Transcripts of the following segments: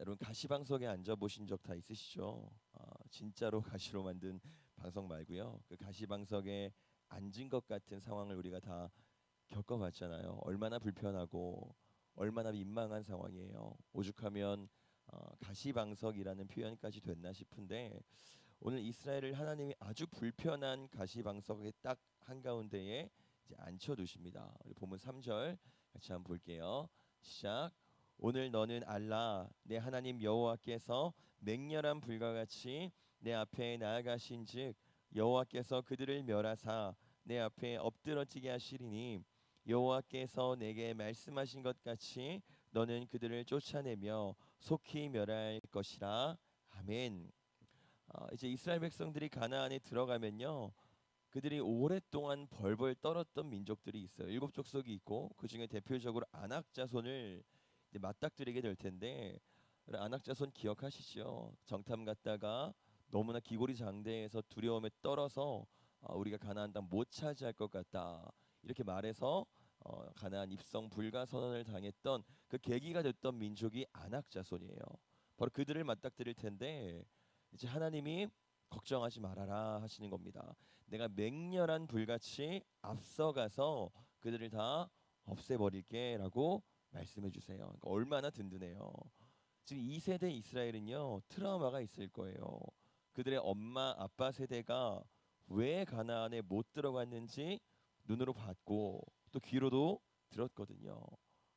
여러분 가시방석에 앉아 보신 적 다 있으시죠? 진짜로 가시로 만든 방석 말고요. 그 가시방석에 앉은 것 같은 상황을 우리가 다 겪어봤잖아요. 얼마나 불편하고 얼마나 민망한 상황이에요. 오죽하면 가시방석이라는 표현까지 됐나 싶은데 오늘 이스라엘을 하나님이 아주 불편한 가시방석의 딱 한가운데에 이제 앉혀 두십니다. 우리 본문 3절 같이 한번 볼게요. 시작. 오늘 너는 알라 내 하나님 여호와께서 맹렬한 불과 같이 내 앞에 나아가신즉 여호와께서 그들을 멸하사 내 앞에 엎드러지게 하시리니 여호와께서 내게 말씀하신 것 같이 너는 그들을 쫓아내며 속히 멸할 것이라. 아멘. 이제 이스라엘 백성들이 가나안에 들어가면요, 그들이 오랫동안 벌벌 떨었던 민족들이 있어요. 일곱 족속이 있고 그 중에 대표적으로 아낙 자손을 이제 맞닥뜨리게 될 텐데, 아낙 자손 기억하시죠? 정탐 갔다가 너무나 기골이 장대해서 두려움에 떨어서 우리가 가나안 땅 못 차지할 것 같다 이렇게 말해서 가나안 입성 불가 선언을 당했던 그 계기가 됐던 민족이 아낙 자손이에요. 바로 그들을 맞닥뜨릴 텐데 이제 하나님이 걱정하지 말아라 하시는 겁니다. 내가 맹렬한 불같이 앞서가서 그들을 다 없애버릴게라고 말씀해 주세요. 그러니까 얼마나 든든해요. 지금 2세대 이스라엘은요 트라우마가 있을 거예요. 그들의 엄마 아빠 세대가 왜 가나안에 못 들어갔는지 눈으로 봤고 또 귀로도 들었거든요.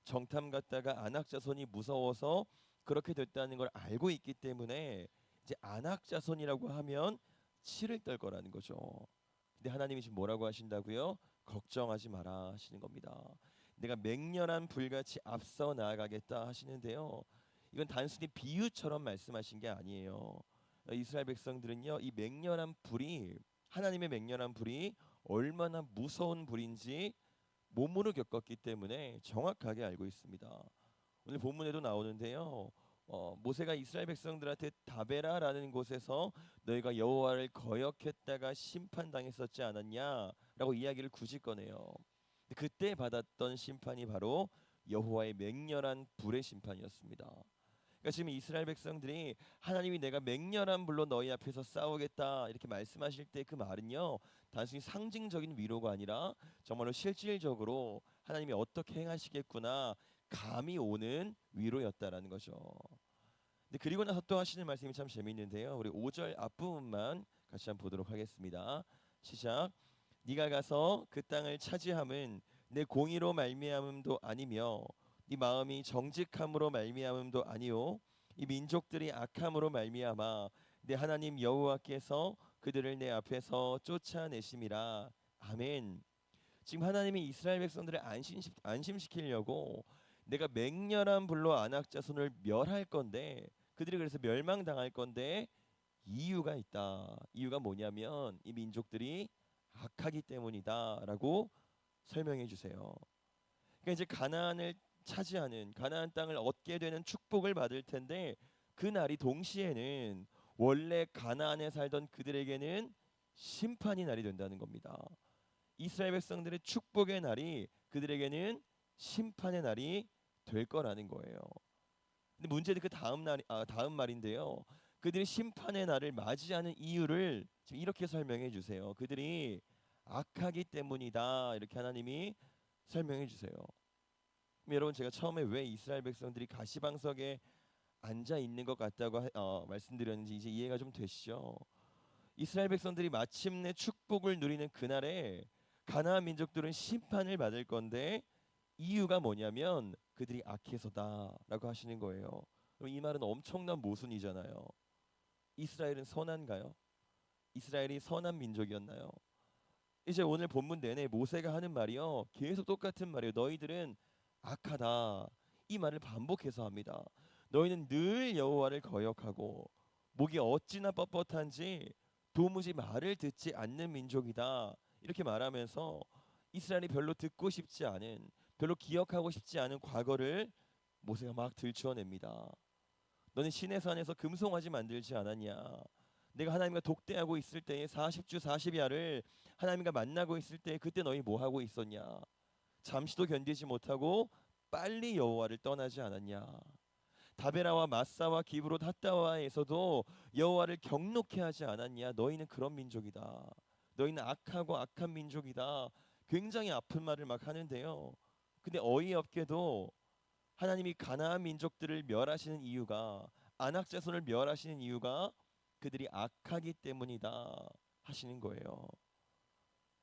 정탐 갔다가 아낙 자손이 무서워서 그렇게 됐다는 걸 알고 있기 때문에 이제 아낙 자손이라고 하면 치를 떨 거라는 거죠. 근데 하나님이 지금 뭐라고 하신다고요? 걱정하지 마라 하시는 겁니다. 내가 맹렬한 불같이 앞서 나아가겠다 하시는데요. 이건 단순히 비유처럼 말씀하신 게 아니에요. 이스라엘 백성들은요, 이 맹렬한 불이 하나님의 맹렬한 불이 얼마나 무서운 불인지 몸으로 겪었기 때문에 정확하게 알고 있습니다. 오늘 본문에도 나오는데요. 모세가 이스라엘 백성들한테 다베라라는 곳에서 너희가 여호와를 거역했다가 심판당했었지 않았냐라고 이야기를 굳이 꺼내요. 그때 받았던 심판이 바로 여호와의 맹렬한 불의 심판이었습니다. 그러니까 지금 이스라엘 백성들이 하나님이 내가 맹렬한 불로 너희 앞에서 싸우겠다 이렇게 말씀하실 때 그 말은요 단순히 상징적인 위로가 아니라 정말로 실질적으로 하나님이 어떻게 행하시겠구나 감이 오는 위로였다라는 거죠. 근데 그리고 나서 또 하시는 말씀이 참 재미있는데요. 우리 5절 앞부분만 같이 한번 보도록 하겠습니다. 시작. 네가 가서 그 땅을 차지함은 내 공의로 말미암음도 아니며 네 마음이 정직함으로 말미암음도 아니요 이 민족들이 악함으로 말미암아 내 하나님 여호와께서 그들을 내 앞에서 쫓아내심이라. 아멘. 지금 하나님이 이스라엘 백성들을 안심시키려고 내가 맹렬한 불로 안악 자손을 멸할 건데 그들이 그래서 멸망당할 건데 이유가 있다. 이유가 뭐냐면 이 민족들이 악하기 때문이다라고 설명해 주세요. 그러니까 이제 가나안을 차지하는 가나안 땅을 얻게 되는 축복을 받을 텐데 그 날이 동시에는 원래 가나안에 살던 그들에게는 심판이 날이 된다는 겁니다. 이스라엘 백성들의 축복의 날이 그들에게는 심판의 날이 될 거라는 거예요. 근데 문제는 그 다음 말인데요. 그들이 심판의 날을 맞이하는 이유를 지금 이렇게 설명해 주세요. 그들이 악하기 때문이다. 이렇게 하나님이 설명해 주세요. 여러분 제가 처음에 왜 이스라엘 백성들이 가시방석에 앉아 있는 것 같다고 말씀드렸는지 이제 이해가 좀 되시죠? 이스라엘 백성들이 마침내 축복을 누리는 그날에 가나안 민족들은 심판을 받을 건데 이유가 뭐냐면 그들이 악해서다라고 하시는 거예요. 그럼 이 말은 엄청난 모순이잖아요. 이스라엘은 선한가요? 이스라엘이 선한 민족이었나요? 이제 오늘 본문 내내 모세가 하는 말이요. 계속 똑같은 말이에요. 너희들은 악하다. 이 말을 반복해서 합니다. 너희는 늘 여호와를 거역하고 목이 어찌나 뻣뻣한지 도무지 말을 듣지 않는 민족이다. 이렇게 말하면서 이스라엘이 별로 듣고 싶지 않은 별로 기억하고 싶지 않은 과거를 모세가 막 들추어냅니다. 너는 시내 산에서 금송아지 만들지 않았냐? 내가 하나님과 독대하고 있을 때에 40주 40야를 하나님과 만나고 있을 때 그때 너희 뭐 하고 있었냐? 잠시도 견디지 못하고 빨리 여호와를 떠나지 않았냐? 다베라와 마사와 기브롯 핫다와에서도 여호와를 경노케 하지 않았냐? 너희는 그런 민족이다. 너희는 악하고 악한 민족이다. 굉장히 아픈 말을 막 하는데요. 근데 어이없게도 하나님이 가나안 민족들을 멸하시는 이유가, 안악 자손을 멸하시는 이유가 그들이 악하기 때문이다 하시는 거예요.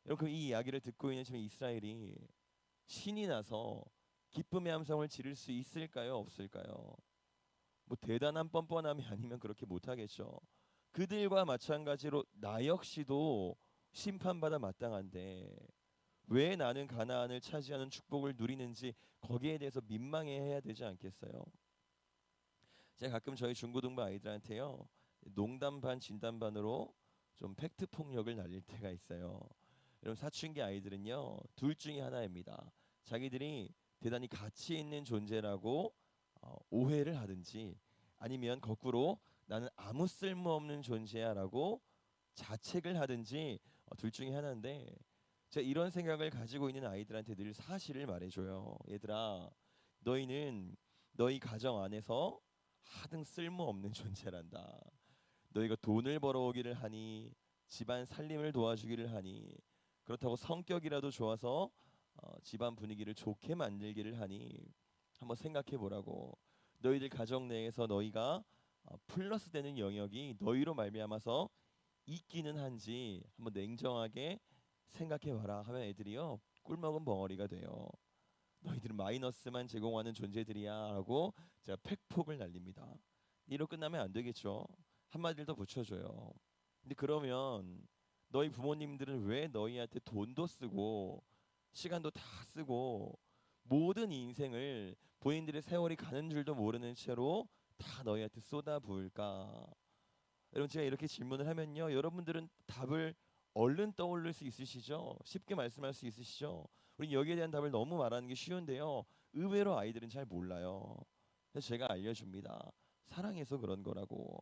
여러분, 이 이야기를 듣고 있는 지금 이스라엘이 신이 나서 기쁨의 함성을 지를 수 있을까요? 없을까요? 뭐 대단한 뻔뻔함이 아니면 그렇게 못하겠죠. 그들과 마찬가지로 나 역시도 심판받아 마땅한데 왜 나는 가나안을 차지하는 축복을 누리는지 거기에 대해서 민망해해야 되지 않겠어요? 제가 가끔 저희 중고등부 아이들한테요, 농담 반 진담 반으로 좀 팩트 폭력을 날릴 때가 있어요. 여러분, 사춘기 아이들은요 둘 중에 하나입니다. 자기들이 대단히 가치 있는 존재라고 오해를 하든지, 아니면 거꾸로 나는 아무 쓸모없는 존재야라고 자책을 하든지, 둘 중에 하나인데, 제가 이런 생각을 가지고 있는 아이들한테 늘 사실을 말해줘요. 얘들아, 너희는 너희 가정 안에서 하등 쓸모없는 존재란다. 너희가 돈을 벌어오기를 하니, 집안 살림을 도와주기를 하니, 그렇다고 성격이라도 좋아서 집안 분위기를 좋게 만들기를 하니, 한번 생각해 보라고. 너희들 가정 내에서 너희가 플러스 되는 영역이 너희로 말미암아서 있기는 한지 한번 냉정하게 생각해 봐라 하면 애들이요 꿀먹은 벙어리가 돼요. 너희들은 마이너스만 제공하는 존재들이야라고 제가 팩폭을 날립니다. 이로 끝나면 안 되겠죠. 한마디를 더 붙여줘요. 근데 그러면 너희 부모님들은 왜 너희한테 돈도 쓰고 시간도 다 쓰고 모든 인생을 본인들의 세월이 가는 줄도 모르는 채로 다 너희한테 쏟아부을까? 여러분, 제가 이렇게 질문을 하면요, 여러분들은 답을 얼른 떠올릴 수 있으시죠? 쉽게 말씀할 수 있으시죠? 우리 여기에 대한 답을 너무 말하는 게 쉬운데요, 의외로 아이들은 잘 몰라요. 그래서 제가 알려줍니다. 사랑해서 그런 거라고.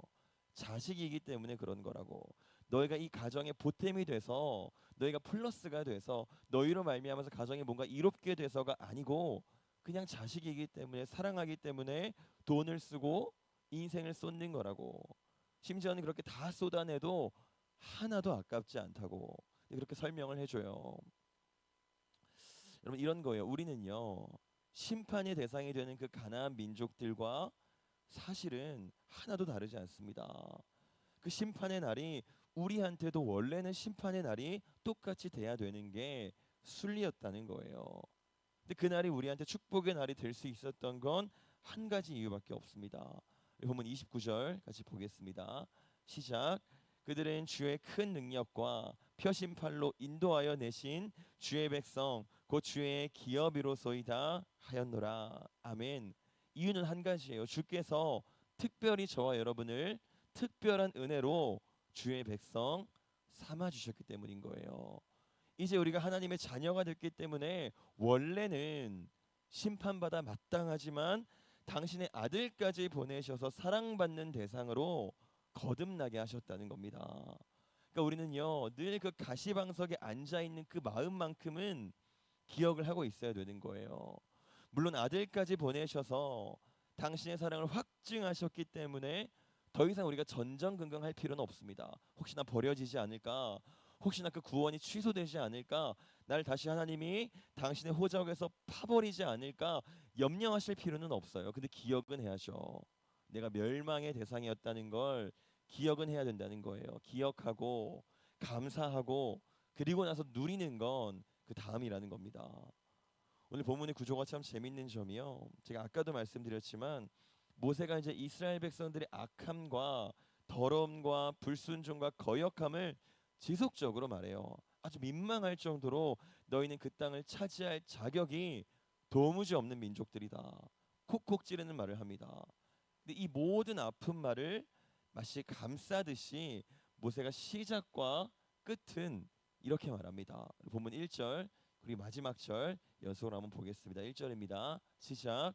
자식이기 때문에 그런 거라고. 너희가 이 가정의 보탬이 돼서, 너희가 플러스가 돼서, 너희로 말미암아서 가정이 뭔가 이롭게 돼서가 아니고, 그냥 자식이기 때문에, 사랑하기 때문에 돈을 쓰고 인생을 쏟는 거라고. 심지어는 그렇게 다 쏟아내도 하나도 아깝지 않다고 그렇게 설명을 해줘요. 여러분, 이런 거예요. 우리는요 심판의 대상이 되는 그 가나안 민족들과 사실은 하나도 다르지 않습니다. 그 심판의 날이 우리한테도 원래는 심판의 날이 똑같이 돼야 되는 게 순리였다는 거예요. 근데 그 날이 우리한테 축복의 날이 될 수 있었던 건 한 가지 이유밖에 없습니다. 보면 29절 같이 보겠습니다. 시작. 그들은 주의 큰 능력과 표심팔로 인도하여 내신 주의 백성 곧 주의 기업이로소이다 하였노라. 아멘. 이유는 한 가지예요. 주께서 특별히 저와 여러분을 특별한 은혜로 주의 백성 삼아 주셨기 때문인 거예요. 이제 우리가 하나님의 자녀가 됐기 때문에 원래는 심판받아 마땅하지만 당신의 아들까지 보내셔서 사랑받는 대상으로 거듭나게 하셨다는 겁니다. 그러니까 우리는요 늘 그 가시방석에 앉아 있는 그 마음만큼은 기억을 하고 있어야 되는 거예요. 물론 아들까지 보내셔서 당신의 사랑을 확증하셨기 때문에 더 이상 우리가 전전긍긍할 필요는 없습니다. 혹시나 버려지지 않을까? 혹시나 그 구원이 취소되지 않을까? 날 다시 하나님이 당신의 호적에서 파버리지 않을까? 염려하실 필요는 없어요. 근데 기억은 해야죠. 내가 멸망의 대상이었다는 걸 기억은 해야 된다는 거예요. 기억하고 감사하고 그리고 나서 누리는 건 그 다음이라는 겁니다. 오늘 본문의 구조가 참 재밌는 점이요. 제가 아까도 말씀드렸지만 모세가 이제 이스라엘 백성들의 악함과 더러움과 불순종과 거역함을 지속적으로 말해요. 아주 민망할 정도로 너희는 그 땅을 차지할 자격이 도무지 없는 민족들이다. 콕콕 찌르는 말을 합니다. 근데 이 모든 아픈 말을 마치 감싸듯이 모세가 시작과 끝은 이렇게 말합니다. 본문 1절 그리고 마지막 절 연속으로 한번 보겠습니다. 1절입니다. 시작.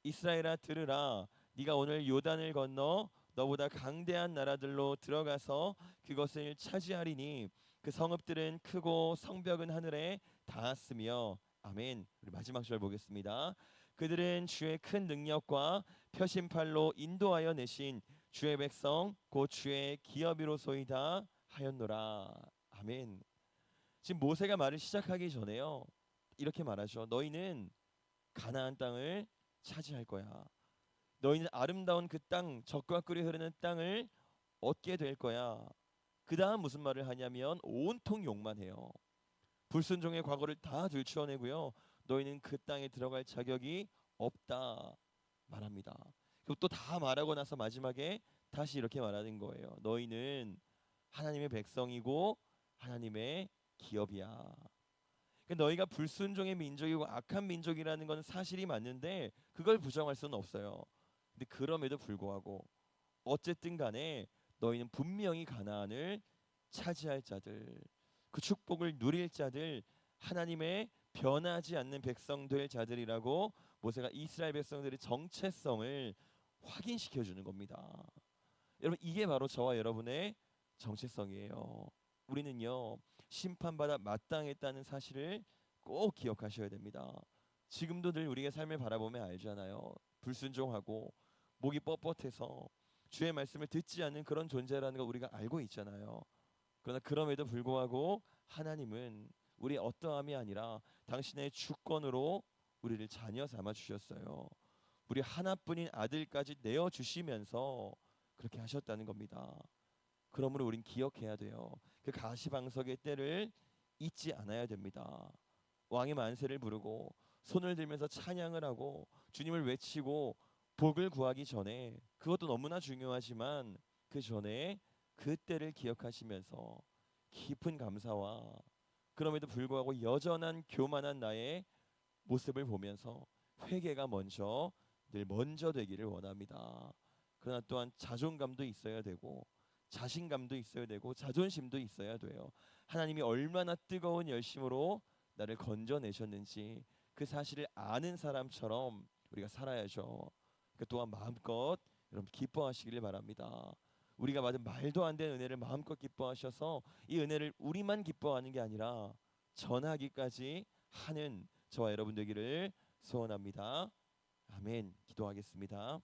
이스라엘아 들으라. 네가 오늘 요단을 건너 너보다 강대한 나라들로 들어가서 그것을 차지하리니 그 성읍들은 크고 성벽은 하늘에 닿았으며. 아멘. 우리 마지막 절 보겠습니다. 그들은 주의 큰 능력과 표심팔로 인도하여 내신 주의 백성 곧 주의 기업이로소이다 하였노라. 아멘. 지금 모세가 말을 시작하기 전에요, 이렇게 말하죠. 너희는 가나안 땅을 차지할 거야. 너희는 아름다운 그 땅, 젖과 꿀이 흐르는 땅을 얻게 될 거야. 그 다음 무슨 말을 하냐면 온통 욕만 해요. 불순종의 과거를 다 들추어내고요. 너희는 그 땅에 들어갈 자격이 없다 말합니다. 그리고 또 다 말하고 나서 마지막에 다시 이렇게 말하는 거예요. 너희는 하나님의 백성이고 하나님의 기업이야. 그러니까 너희가 불순종의 민족이고 악한 민족이라는 건 사실이 맞는데 그걸 부정할 수는 없어요. 근데 그럼에도 불구하고 어쨌든 간에 너희는 분명히 가나안을 차지할 자들, 그 축복을 누릴 자들, 하나님의 변하지 않는 백성 될 자들이라고 모세가 이스라엘 백성들의 정체성을 확인시켜 주는 겁니다. 여러분, 이게 바로 저와 여러분의 정체성이에요. 우리는요, 심판받아 마땅했다는 사실을 꼭 기억하셔야 됩니다. 지금도 늘 우리의 삶을 바라보면 알잖아요. 불순종하고 목이 뻣뻣해서 주의 말씀을 듣지 않는 그런 존재라는 거 우리가 알고 있잖아요. 그러나 그럼에도 불구하고 하나님은 우리의 어떠함이 아니라 당신의 주권으로 우리를 자녀 삼아 주셨어요. 우리 하나뿐인 아들까지 내어 주시면서 그렇게 하셨다는 겁니다. 그러므로 우린 기억해야 돼요. 그 가시방석의 때를 잊지 않아야 됩니다. 왕의 만세를 부르고 손을 들면서 찬양을 하고 주님을 외치고 복을 구하기 전에, 그것도 너무나 중요하지만 그 전에 그 때를 기억하시면서 깊은 감사와 그럼에도 불구하고 여전한 교만한 나의 모습을 보면서 회개가 늘 먼저 되기를 원합니다. 그러나 또한 자존감도 있어야 되고 자신감도 있어야 되고 자존심도 있어야 돼요. 하나님이 얼마나 뜨거운 열심으로 나를 건져내셨는지 그 사실을 아는 사람처럼 우리가 살아야죠. 그 또한 마음껏 여러분 기뻐하시기를 바랍니다. 우리가 받은 말도 안 되는 은혜를 마음껏 기뻐하셔서 이 은혜를 우리만 기뻐하는 게 아니라 전하기까지 하는 저와 여러분 되기를 소원합니다. 아멘. 기도하겠습니다.